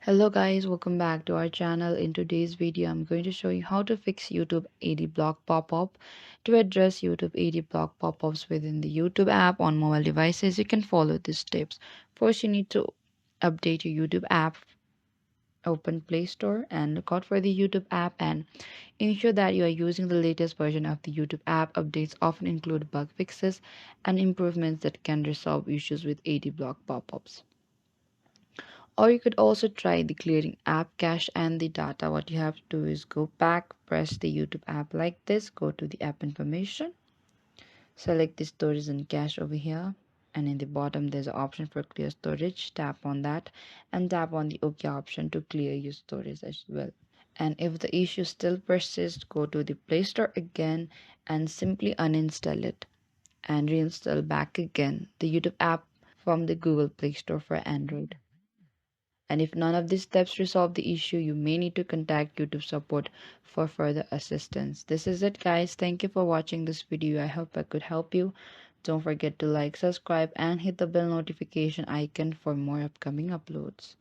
Hello guys, welcome back to our channel. In today's video, I'm going to show you how to fix YouTube AdBlock pop-up. To address YouTube AdBlock pop-ups within the YouTube app on mobile devices, you can follow these steps. First, you need to update your YouTube app. Open Play Store and look out for the YouTube app and ensure that you are using the latest version of the YouTube app. Updates often include bug fixes and improvements that can resolve issues with AdBlock pop-ups. Or you could also try the clearing app cache and the data. What you have to do is go back, press the YouTube app like this, go to the app information, select the storage and cache over here, and in the bottom there's an option for clear storage. Tap on that and tap on the OK option to clear your storage as well. And if the issue still persists, go to the Play Store again and simply uninstall it and reinstall back again the YouTube app from the Google Play Store for Android. And if none of these steps resolve the issue, you may need to contact YouTube support for further assistance. This is it, guys. Thank you for watching this video. I hope I could help you. Don't forget to like, subscribe, and hit the bell notification icon for more upcoming uploads.